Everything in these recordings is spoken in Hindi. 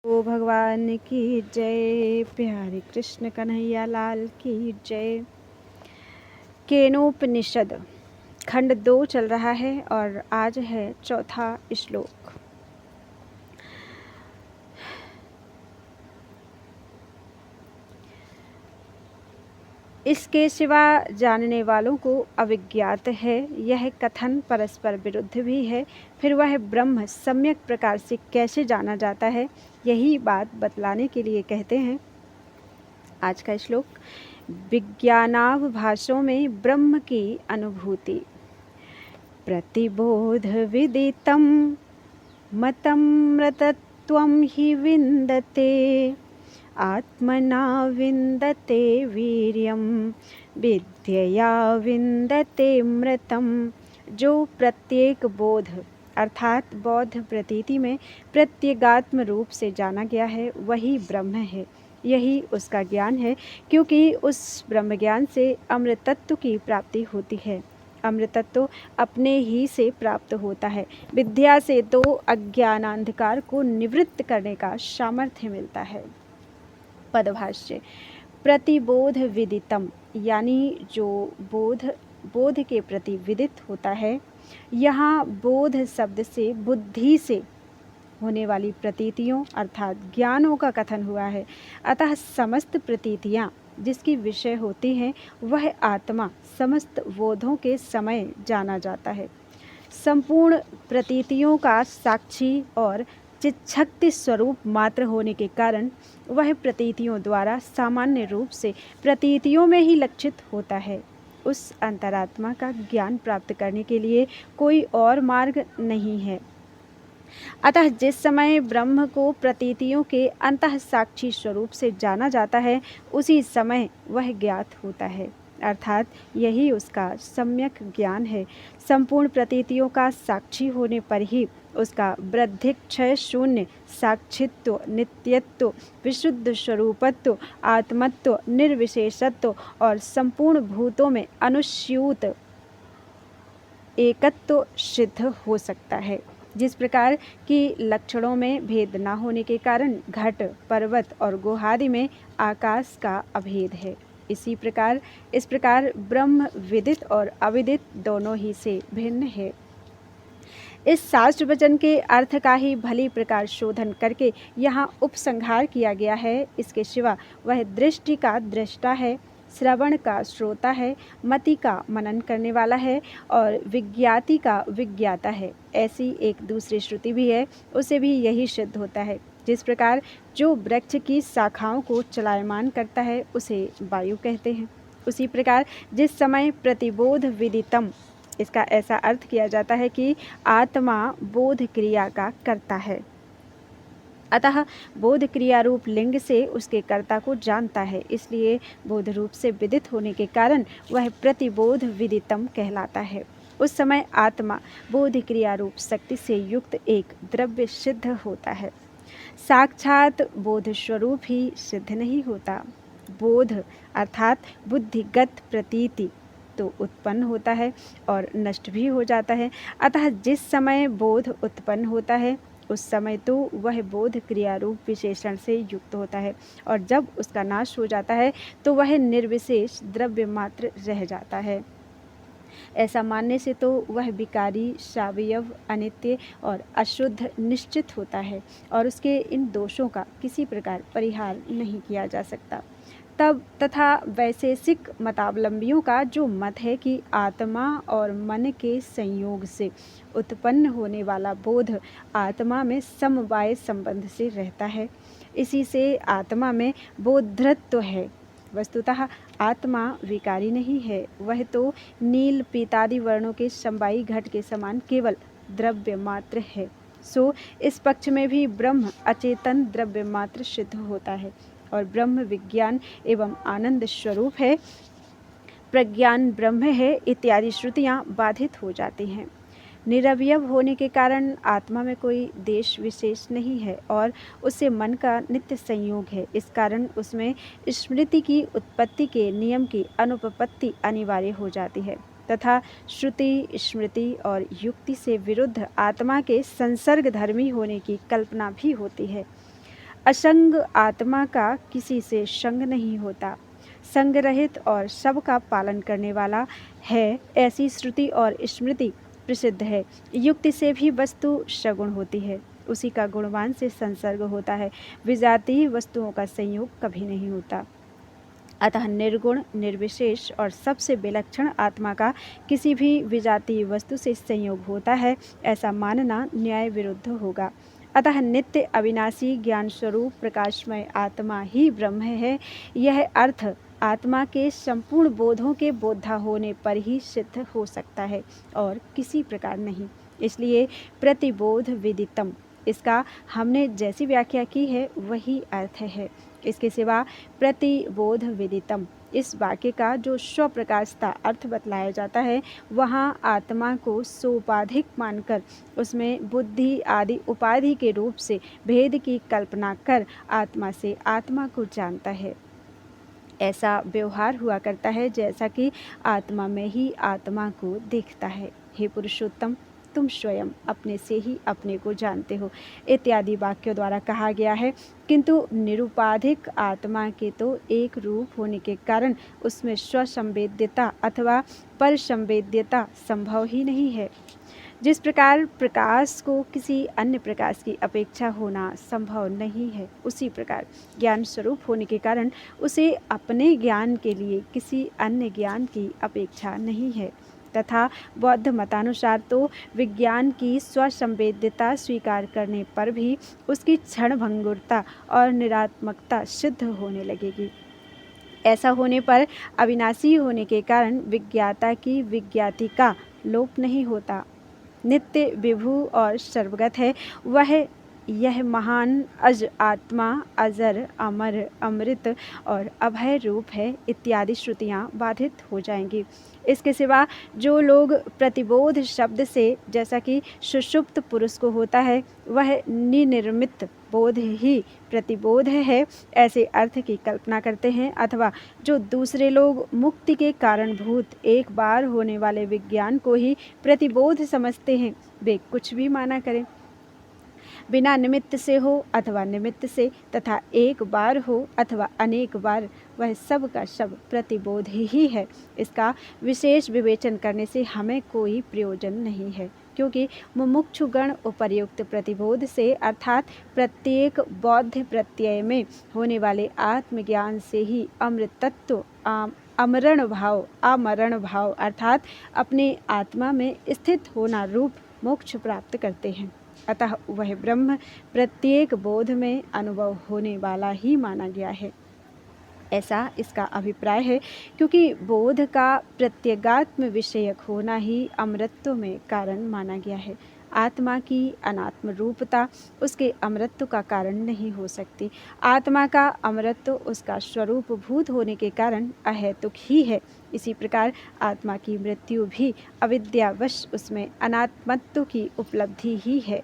ओ भगवान की जय, प्यारे कृष्ण कन्हैया लाल की जय। केनोपनिषद खंड 2 चल रहा है और आज है चौथा श्लोक। इसके सिवा जानने वालों को अविज्ञात है। यह कथन परस्पर विरुद्ध भी है। फिर वह ब्रह्म सम्यक प्रकार से कैसे जाना जाता है, यही बात बतलाने के लिए कहते हैं आज का श्लोक। विज्ञानावभासों में ब्रह्म की अनुभूति। प्रतिबोध विदितं मतमृतत्वं हि विन्दते, आत्मना विन्दते वीर्यं, विद्यया विन्दते मृतम। जो प्रत्येक बोध अर्थात बौद्ध प्रतीति में प्रत्यगात्म रूप से जाना गया है, वही ब्रह्म है। यही उसका ज्ञान है, क्योंकि उस ब्रह्म ज्ञान से अमृतत्व की प्राप्ति होती है। अमृतत्व अपने ही से प्राप्त होता है। विद्या से तो अज्ञानांधकार को निवृत्त करने का सामर्थ्य मिलता है। पदभाष्य। प्रतिबोध विदितम यानी जो बोध के प्रति विदित होता है। यहाँ बोध शब्द से बुद्धि से होने वाली प्रतीतियों अर्थात ज्ञानों का कथन हुआ है। अतः समस्त प्रतीतियाँ जिसकी विषय होती हैं, वह आत्मा समस्त बोधों के समय जाना जाता है। संपूर्ण प्रतीतियों का साक्षी और चिच्छक्ति स्वरूप मात्र होने के कारण वह प्रतीतियों द्वारा सामान्य रूप से प्रतीतियों में ही लक्षित होता है। उस अंतरात्मा का ज्ञान प्राप्त करने के लिए कोई और मार्ग नहीं है। अतः जिस समय ब्रह्म को प्रतीतियों के अंतः साक्षी स्वरूप से जाना जाता है, उसी समय वह ज्ञात होता है, अर्थात यही उसका सम्यक ज्ञान है। संपूर्ण प्रतीतियों का साक्षी होने पर ही उसका वृद्धिक क्षय शून्य साक्षित्व, नित्यत्व, विशुद्ध स्वरूपत्व, आत्मत्व, निर्विशेषत्व और संपूर्ण भूतों में अनुस्यूत एकत्व सिद्ध हो सकता है। जिस प्रकार कि लक्षणों में भेद न होने के कारण घट, पर्वत और गुहादि में आकाश का अभेद है, इस प्रकार ब्रह्म विदित और अविदित दोनों ही से भिन्न है। इस शास्त्र वचन के अर्थ का ही भली प्रकार शोधन करके यहाँ उपसंहार किया गया है। इसके सिवा वह दृष्टि का दृष्टा है, श्रवण का श्रोता है, मति का मनन करने वाला है और विज्ञाति का विज्ञाता है। ऐसी एक दूसरी श्रुति भी है, उसे भी यही सिद्ध होता है। जिस प्रकार जो वृक्ष की शाखाओं को चलायमान करता है, उसे वायु कहते हैं, उसी प्रकार जिस समय प्रतिबोध विदितम, इसका ऐसा अर्थ किया जाता है कि आत्मा बोध क्रिया का कर्ता है। अतः बोध क्रिया रूप लिंग से उसके कर्ता को जानता है, इसलिए बोध रूप से विदित होने के कारण वह प्रतिबोध विदितम कहलाता है। उस समय आत्मा बोध क्रिया रूप शक्ति से युक्त एक द्रव्य सिद्ध होता है। साक्षात बोध स्वरूप ही सिद्ध नहीं होता। बोध अर्थात बुद्धिगत प्रतीति तो उत्पन्न होता है और नष्ट भी हो जाता है। अतः जिस समय बोध उत्पन्न होता है, उस समय तो वह बोध क्रिया रूप विशेषण से युक्त होता है, और जब उसका नाश हो जाता है तो वह निर्विशेष द्रव्य मात्र रह जाता है। ऐसा मानने से तो वह विकारी, सावयव, अनित्य और अशुद्ध निश्चित होता है और उसके इन दोषों का किसी प्रकार परिहार नहीं किया जा सकता। तब तथा वैशेषिक मतावलंबियों का जो मत है कि आत्मा और मन के संयोग से उत्पन्न होने वाला बोध आत्मा में समवाय संबंध से रहता है, इसी से आत्मा में बोधृत्व है। वस्तुतः आत्मा विकारी नहीं है, वह तो नील पीतादि वर्णों के समवायी घट के समान केवल द्रव्य मात्र है। सो इस पक्ष में भी ब्रह्म अचेतन द्रव्य मात्र सिद्ध होता है और ब्रह्म विज्ञान एवं आनंद स्वरूप है, प्रज्ञान ब्रह्म है इत्यादि श्रुतियाँ बाधित हो जाती हैं। निरवयव होने के कारण आत्मा में कोई देश विशेष नहीं है और उससे मन का नित्य संयोग है। इस कारण उसमें स्मृति की उत्पत्ति के नियम की अनुपपत्ति अनिवार्य हो जाती है तथा श्रुति, स्मृति और युक्ति से विरुद्ध आत्मा के संसर्ग धर्मी होने की कल्पना भी होती है। असंग आत्मा का किसी से संग नहीं होता, संग रहित और सबका पालन करने वाला है, ऐसी श्रुति और स्मृति प्रसिद्ध है। युक्ति से भी वस्तु सगुण होती है, उसी का गुणवान से संसर्ग होता है, विजातीय वस्तुओं का संयोग कभी नहीं होता। अतः निर्गुण, निर्विशेष और सबसे विलक्षण आत्मा का किसी भी विजातीय वस्तु से संयोग होता है, ऐसा मानना न्याय विरुद्ध होगा। अतः नित्य अविनाशी ज्ञान स्वरूप प्रकाशमय आत्मा ही ब्रह्म है। यह अर्थ आत्मा के संपूर्ण बोधों के बोधा होने पर ही सिद्ध हो सकता है और किसी प्रकार नहीं। इसलिए प्रतिबोध विदितम, इसका हमने जैसी व्याख्या की है वही अर्थ है। इसके सिवा प्रतिबोध विदितम इस वाक्य का जो स्वप्रकाशता अर्थ बतलाया जाता है, वहाँ आत्मा को सोपाधिक मानकर उसमें बुद्धि आदि उपाधि के रूप से भेद की कल्पना कर आत्मा से आत्मा को जानता है। ऐसा व्यवहार हुआ करता है जैसा कि आत्मा में ही आत्मा को देखता है। हे पुरुषोत्तम, तुम स्वयं अपने से ही अपने को जानते हो इत्यादि वाक्यों द्वारा कहा गया है। किंतु निरुपाधिक आत्मा के तो एक रूप होने के कारण उसमें स्वसंवेद्यता अथवा परसंवेद्यता संभव ही नहीं है। जिस प्रकार प्रकाश को किसी अन्य प्रकाश की अपेक्षा होना संभव नहीं है, उसी प्रकार ज्ञान स्वरूप होने के कारण उसे अपने ज्ञान के लिए किसी अन्य ज्ञान की अपेक्षा नहीं है। तथा बौद्ध मतानुसार तो विज्ञान की स्वसंवेद्यता स्वीकार करने पर भी उसकी क्षणभंगुरता और निरात्मकता सिद्ध होने लगेगी। ऐसा होने पर अविनाशी होने के कारण विज्ञाता की विज्ञाति का लोप नहीं होता। नित्य विभु और सर्वगत है वह यह महान अज आत्मा अजर अमर अमृत और अभय रूप है इत्यादि श्रुतियाँ बाधित हो जाएंगी। इसके सिवा जो लोग प्रतिबोध शब्द से, जैसा कि सुषुप्त पुरुष को होता है, वह निनिर्मित बोध ही प्रतिबोध है, ऐसे अर्थ की कल्पना करते हैं, अथवा जो दूसरे लोग मुक्ति के कारणभूत एक बार होने वाले विज्ञान को ही प्रतिबोध समझते हैं, वे कुछ भी माना करें, बिना निमित्त से हो अथवा निमित्त से, तथा एक बार हो अथवा अनेक बार, वह सब का सब प्रतिबोध ही है। इसका विशेष विवेचन करने से हमें कोई प्रयोजन नहीं है, क्योंकि मुमुक्षुगण उपर्युक्त प्रतिबोध से अर्थात प्रत्येक बौद्ध प्रत्यय में होने वाले आत्मज्ञान से ही अमृतत्व आमरण भाव अर्थात अपने आत्मा में स्थित होना रूप मोक्ष प्राप्त करते हैं। अतः वह ब्रह्म प्रत्येक बोध में अनुभव होने वाला ही माना गया है, ऐसा इसका अभिप्राय है। क्योंकि बोध का प्रत्यगात्म विषयक होना ही अमृतत्व में कारण माना गया है। आत्मा की अनात्म रूपता उसके अमृतत्व का कारण नहीं हो सकती। आत्मा का अमृतत्व उसका स्वरूप भूत होने के कारण अहेतुक ही है। इसी प्रकार आत्मा की मृत्यु भी अविद्यावश उसमें अनात्मत्व की उपलब्धि ही है।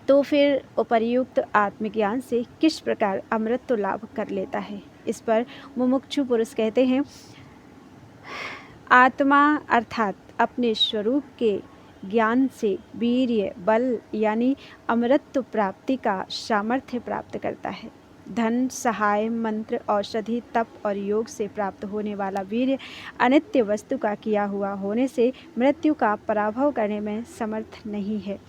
तो फिर उपर्युक्त आत्मज्ञान से किस प्रकार अमृतत्व लाभ कर लेता है? इस पर मुमुक्षु पुरुष कहते हैं, आत्मा अर्थात अपने स्वरूप के ज्ञान से वीर्य बल यानी अमृतत्व प्राप्ति का सामर्थ्य प्राप्त करता है। धन, सहाय, मंत्र, औषधि, तप और योग से प्राप्त होने वाला वीर्य अनित्य वस्तु का किया हुआ होने से मृत्यु का पराभव करने में समर्थ नहीं है।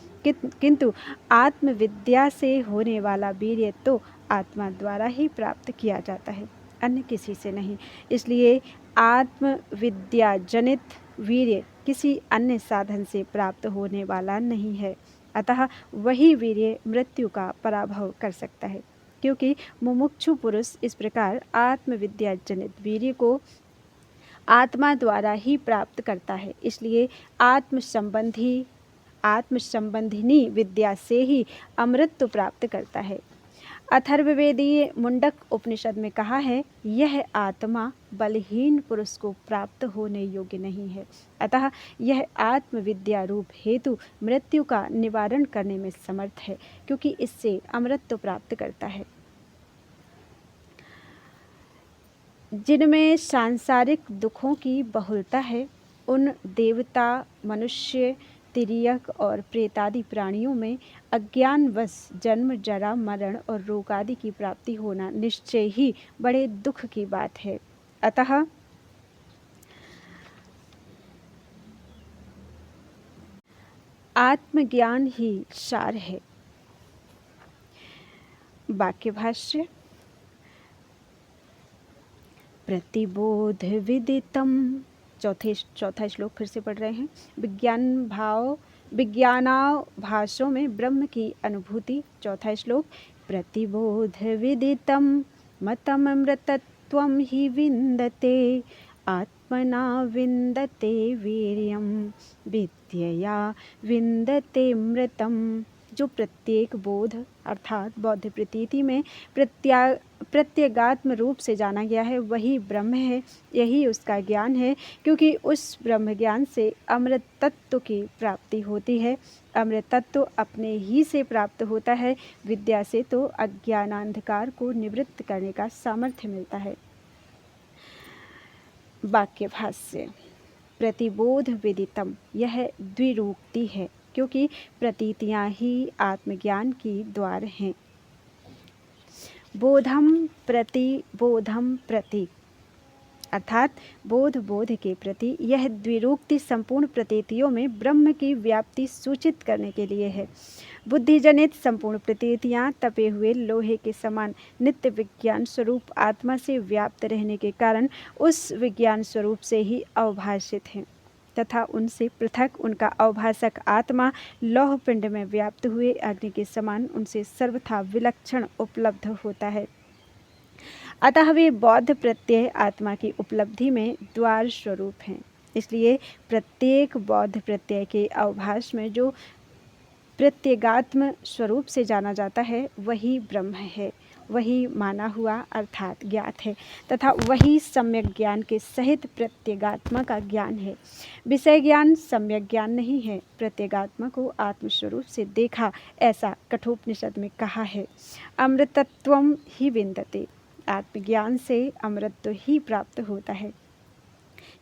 किंतु आत्मविद्या से होने वाला वीर्य तो आत्मा द्वारा ही प्राप्त किया जाता है, अन्य किसी से नहीं। इसलिए आत्मविद्या जनित वीर्य किसी अन्य साधन से प्राप्त होने वाला नहीं है। अतः वही वीर्य मृत्यु का पराभव कर सकता है। क्योंकि मुमुक्षु पुरुष इस प्रकार आत्मविद्या जनित वीर्य को आत्मा द्वारा ही प्राप्त करता है, इसलिए आत्मसंबंधिनी विद्या से ही अमृतत्व प्राप्त करता है। अथर्ववेदीय मुंडक उपनिषद में कहा है, यह आत्मा बलहीन पुरुष को प्राप्त होने योग्य नहीं है। अतः यह आत्मविद्या रूप हेतु मृत्यु का निवारण करने में समर्थ है, क्योंकि इससे अमृतत्व प्राप्त करता है। जिनमें सांसारिक दुखों की बहुलता है, उन देवता, मनुष्य, तिर्यक और प्रेतादि प्राणियों में अज्ञानवश जन्म, जरा, मरण और रोग आदि की प्राप्ति होना निश्चय ही बड़े दुख की बात है। अतः आत्मज्ञान ही सार है। वाक्य भाष्य। प्रतिबोध विदितम, चौथा श्लोक फिर से पढ़ रहे हैं। विज्ञानाभासों में ब्रह्म की अनुभूति। चौथा श्लोक। प्रतिबोध विदितम मतम अमृतत्वम ही विन्दते, आत्मना विन्दते वीर्यम, विद्यया विन्दते मृतम। जो प्रत्येक बोध अर्थात बौद्ध प्रतीति में प्रत्यगात्म रूप से जाना गया है वही ब्रह्म है, यही उसका ज्ञान है, क्योंकि उस ब्रह्म ज्ञान से अमृत तत्व की प्राप्ति होती है। अमृत तत्व अपने ही से प्राप्त होता है। विद्या से तो अज्ञानांधकार को निवृत्त करने का सामर्थ्य मिलता है। वाक्य भाष्य। प्रतिबोध विदितम, यह द्विरूक्ति है, क्योंकि प्रतीतियां ही आत्मज्ञान की द्वार हैं। बोधम प्रति, बोधम प्रति अर्थात बोध, बोध के प्रति। यह द्विरूक्ति संपूर्ण प्रतीतियों में ब्रह्म की व्याप्ति सूचित करने के लिए है। बुद्धिजनित संपूर्ण प्रतीतियां तपे हुए लोहे के समान नित्य विज्ञान स्वरूप आत्मा से व्याप्त रहने के कारण उस विज्ञान स्वरूप से ही अवभाषित हैं तथा उनसे पृथक उनका अवभाषक आत्मा लौह पिंड में व्याप्त हुए अग्नि के समान उनसे सर्वथा विलक्षण उपलब्ध होता है। अतः वे बौद्ध प्रत्यय आत्मा की उपलब्धि में द्वार स्वरूप हैं। इसलिए प्रत्येक बौद्ध प्रत्यय के अवभाष में जो प्रत्यगात्म स्वरूप से जाना जाता है वही ब्रह्म है, वही माना हुआ अर्थात ज्ञात है तथा वही सम्यक ज्ञान के सहित प्रत्यगात्मा का ज्ञान है। विषय ज्ञान सम्यक ज्ञान नहीं है। प्रत्यगात्मा को आत्मस्वरूप से देखा, ऐसा कठोपनिषद में कहा है। अमृतत्वम ही विन्दते, आत्मज्ञान से अमृतत्व ही प्राप्त होता है।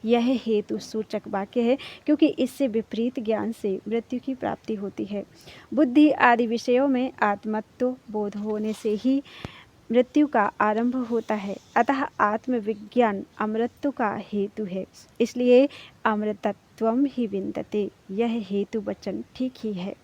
यह हेतु सूचक वाक्य है, क्योंकि इससे विपरीत ज्ञान से मृत्यु की प्राप्ति होती है। बुद्धि आदि विषयों में आत्मत्व बोध होने से ही मृत्यु का आरंभ होता है। अतः आत्मविज्ञान अमृतत्व का हेतु है। इसलिए अमृतत्वम ही विन्दते, यह हेतु वचन ठीक ही है।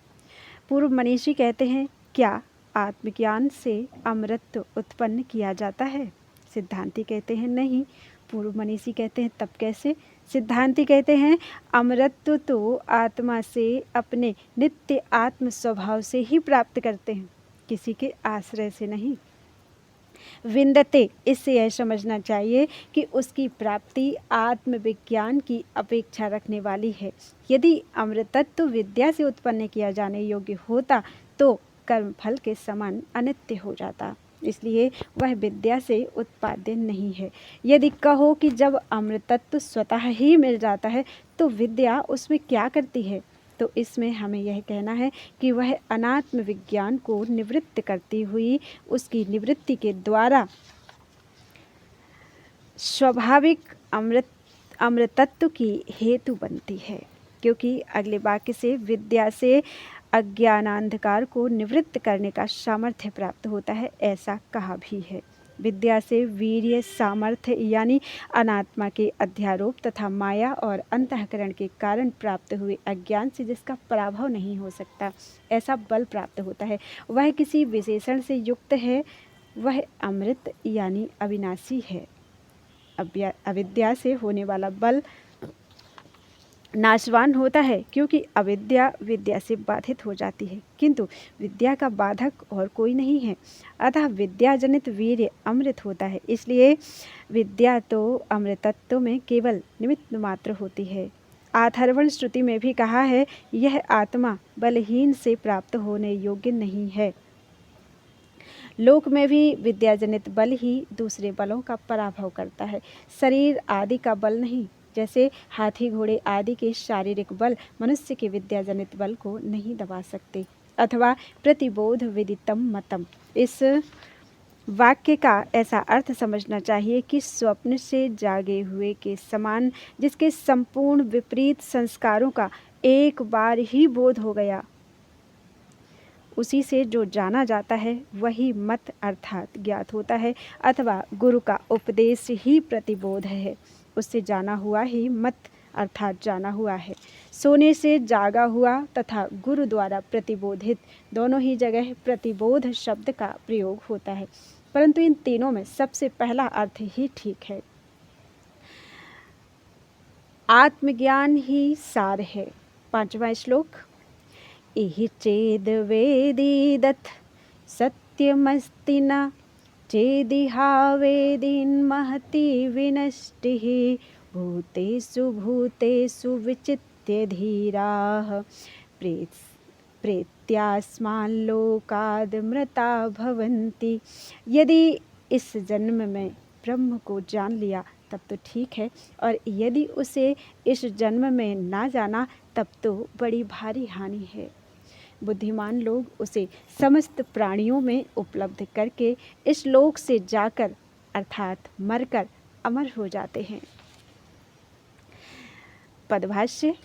पूर्व मनीषी कहते हैं, क्या आत्मज्ञान से अमृतत्व उत्पन्न किया जाता है? सिद्धांती कहते हैं नहीं। पूर्व मनीषी कहते हैं तब कैसे? सिद्धांती कहते हैं अमृतत्व तो आत्मा से अपने नित्य आत्म स्वभाव से ही प्राप्त करते हैं, किसी के आश्रय से नहीं। विन्दते, इससे यह समझना चाहिए कि उसकी प्राप्ति आत्मविज्ञान की अपेक्षा रखने वाली है। यदि अमृतत्व विद्या से उत्पन्न किया जाने योग्य होता तो कर्मफल के समान अनित्य हो जाता, इसलिए वह विद्या से उत्पाद्य नहीं है। यदि कहो कि जब अमृतत्व स्वतः ही मिल जाता है तो विद्या उसमें क्या करती है, तो इसमें हमें यह कहना है कि वह अनात्म विज्ञान को निवृत्त करती हुई उसकी निवृत्ति के द्वारा स्वाभाविक अमृतत्व की हेतु बनती है। क्योंकि अगले वाक्य से विद्या से अज्ञानांधकार को निवृत्त करने का सामर्थ्य प्राप्त होता है, ऐसा कहा भी है। विद्या से वीर्य, सामर्थ्य यानी अनात्मा के अध्यारोप तथा माया और अंतःकरण के कारण प्राप्त हुए अज्ञान से जिसका पराभव नहीं हो सकता, ऐसा बल प्राप्त होता है। वह किसी विशेषण से युक्त है, वह अमृत यानी अविनाशी है। अविद्या से होने वाला बल नाशवान होता है, क्योंकि अविद्या विद्या से बाधित हो जाती है, किंतु विद्या का बाधक और कोई नहीं है। अतः विद्या जनित वीर्य अमृत होता है। इसलिए विद्या तो अमृतत्व में केवल निमित्त मात्र होती है। अथर्वण श्रुति में भी कहा है, यह आत्मा बलहीन से प्राप्त होने योग्य नहीं है। लोक में भी विद्या जनित बल ही दूसरे बलों का पराभव करता है, शरीर आदि का बल नहीं। जैसे हाथी, घोड़े आदि के शारीरिक बल मनुष्य के विद्या जनित बल को नहीं दबा सकते। अथवा प्रतिबोध विदितम मतम, इस वाक्य का ऐसा अर्थ समझना चाहिए कि स्वप्न से जागे हुए के समान जिसके संपूर्ण विपरीत संस्कारों का एक बार ही बोध हो गया, उसी से जो जाना जाता है वही मत अर्थात ज्ञात होता है, अथवा गुरु का उपदेश ही प्रतिबोध है। उससे जाना हुआ ही मत अर्थात जाना हुआ है। सोने से जागा हुआ तथा गुरु द्वारा प्रतिबोधित दोनों ही जगह प्रतिबोध शब्द का प्रयोग होता है, परंतु इन तीनों में सबसे पहला अर्थ ही ठीक है। आत्मज्ञान ही सार है। 5वां श्लोक। इहि चेद वेदीदथ सत्यमस्ति न चेदिहावेदिन्महति विनष्टिः भूतेषु भूतेषु विचित्य धीराः प्रेत्यास्माल्लोकादमृता भवन्ति। यदि इस जन्म में ब्रह्म को जान लिया तब तो ठीक है, और यदि उसे इस जन्म में ना जाना तब तो बड़ी भारी हानि है। बुद्धिमान लोग उसे समस्त प्राणियों में उपलब्ध करके इस लोक से जाकर अर्थात मरकर अमर हो जाते हैं। पदभाष्य।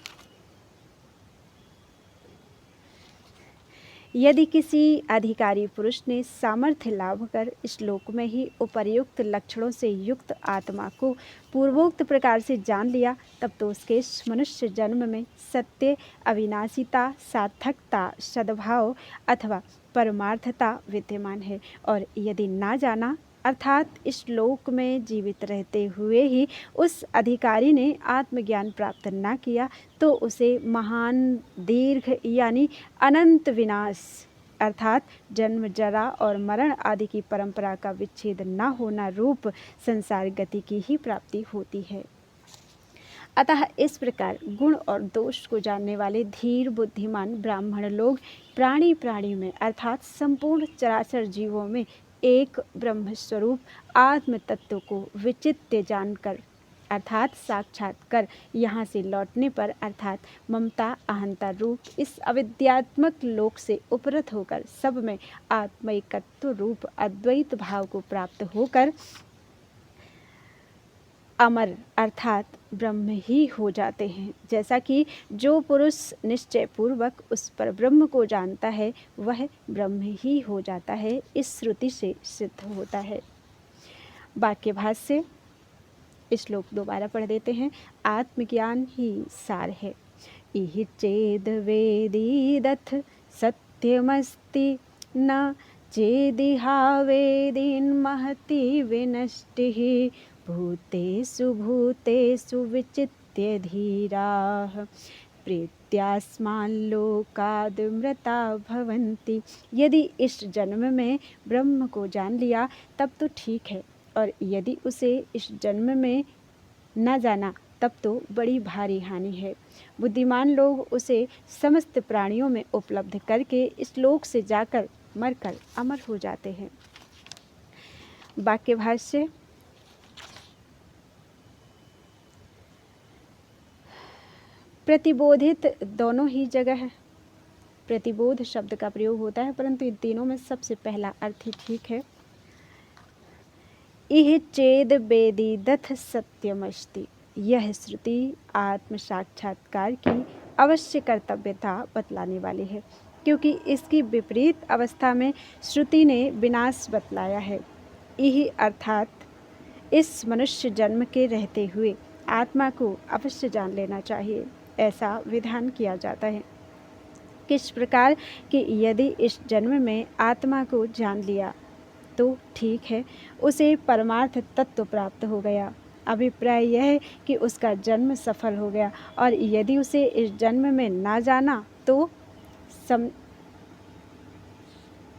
यदि किसी अधिकारी पुरुष ने सामर्थ्य लाभ कर इस लोक में ही उपर्युक्त लक्षणों से युक्त आत्मा को पूर्वोक्त प्रकार से जान लिया, तब तो उसके इस मनुष्य जन्म में सत्य, अविनाशिता, सार्थकता, सद्भाव अथवा परमार्थता विद्यमान है। और यदि ना जाना अर्थात इस लोक में जीवित रहते हुए ही उस अधिकारी ने आत्मज्ञान प्राप्त न किया, तो उसे महान दीर्घ यानी अनंत विनाश अर्थात जन्म, जरा और मरण आदि की परंपरा का विच्छेद न होना रूप संसार गति की ही प्राप्ति होती है। अतः इस प्रकार गुण और दोष को जानने वाले धीर बुद्धिमान ब्राह्मण लोग प्राणी प्राणी में अर्थात संपूर्ण चराचर जीवों में एक ब्रह्म स्वरूप आत्म तत्व को विचित्य जानकर अर्थात साक्षात कर यहाँ से लौटने पर अर्थात ममता अहंता रूप इस अविद्यात्मक लोक से उपरत होकर सब में आत्मैकत्व रूप अद्वैत भाव को प्राप्त होकर अमर अर्थात ब्रह्म ही हो जाते हैं। जैसा कि जो पुरुष निश्चय पूर्वक उस पर ब्रह्म को जानता है वह ब्रह्म ही हो जाता है, इस श्रुति से सिद्ध होता है। वाक्य भाष्य। श्लोक दोबारा पढ़ देते हैं। आत्मज्ञान ही सार है। इहि चेद वेदीदथ सत्यमस्ति न चेदिहावेदिन्महति विनष्टिः भूतेषु भूतेषु विचित्य धीराः प्रेत्यास्माल्लोकादमृता भवन्ति। यदि इस जन्म में ब्रह्म को जान लिया तब तो ठीक है, और यदि उसे इस जन्म में न जाना तब तो बड़ी भारी हानि है। बुद्धिमान लोग उसे समस्त प्राणियों में उपलब्ध करके इस लोक से जाकर मरकर अमर हो जाते हैं। वाक्य भाष्य। प्रतिबोधित दोनों ही जगह प्रतिबोध शब्द का प्रयोग होता है, परंतु इन तीनों में सबसे पहला अर्थ ही ठीक है। इह चेद वेदीदथ सत्यमस्ति। यह श्रुति आत्म साक्षात्कार की अवश्य कर्तव्यता बतलाने वाली है, क्योंकि इसकी विपरीत अवस्था में श्रुति ने विनाश बतलाया है। इह अर्थात इस मनुष्य जन्म के रहते हुए आत्मा को अवश्य जान लेना चाहिए, ऐसा विधान किया जाता है। किस प्रकार कि यदि इस जन्म में आत्मा को जान लिया तो ठीक है, उसे परमार्थ तत्व प्राप्त हो गया। अभिप्राय यह है कि उसका जन्म सफल हो गया, और यदि उसे इस जन्म में ना जाना तो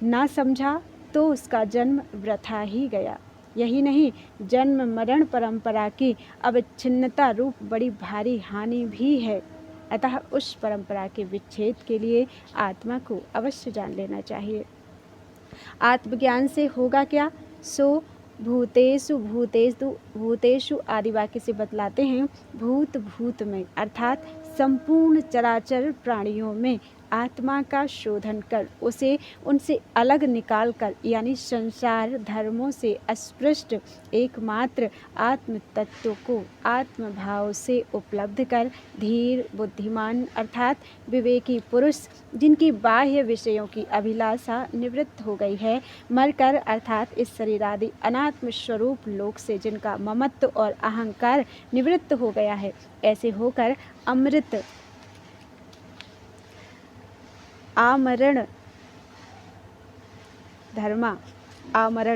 ना समझा तो उसका जन्म वृथा ही गया। यही नहीं, जन्म मरण परंपरा की अविच्छिन्नता रूप बड़ी भारी हानि भी है। अतः उस परंपरा के विच्छेद के लिए आत्मा को अवश्य जान लेना चाहिए। आत्मज्ञान से होगा क्या? सो भूतेषु भूतेषु भूतेषु आदि वाक्य से बतलाते हैं। भूत भूत में अर्थात संपूर्ण चराचर प्राणियों में आत्मा का शोधन कर उसे उनसे अलग निकाल कर यानी संसार धर्मों से अस्पृष्ट एकमात्र आत्म तत्व को आत्मभाव से उपलब्ध कर धीर बुद्धिमान अर्थात विवेकी पुरुष जिनकी बाह्य विषयों की अभिलाषा निवृत्त हो गई है, मरकर अर्थात इस शरीर आदि अनात्म स्वरूप लोक से जिनका ममत्व और अहंकार निवृत्त हो गया है, ऐसे होकर अमृत आमरण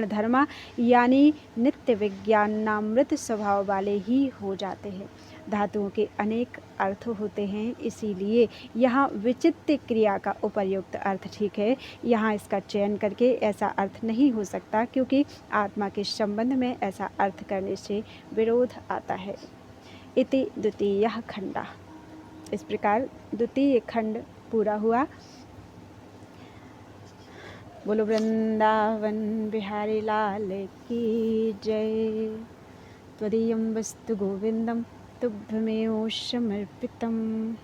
धर्मा यानी नित्य विज्ञानामृत स्वभाव वाले ही हो जाते हैं। धातुओं के अनेक अर्थ होते हैं, इसीलिए यहाँ विचित्र क्रिया का उपयुक्त अर्थ ठीक है। यहाँ इसका चयन करके ऐसा अर्थ नहीं हो सकता, क्योंकि आत्मा के संबंध में ऐसा अर्थ करने से विरोध आता है। इति द्वितीयः खंडः। इस प्रकार द्वितीय खंड पूरा हुआ। बोलो वृंदावन बिहारी लाल की जय। त्वदीयं वस्तु गोविंदम तुभ्यमेव समर्पितम्।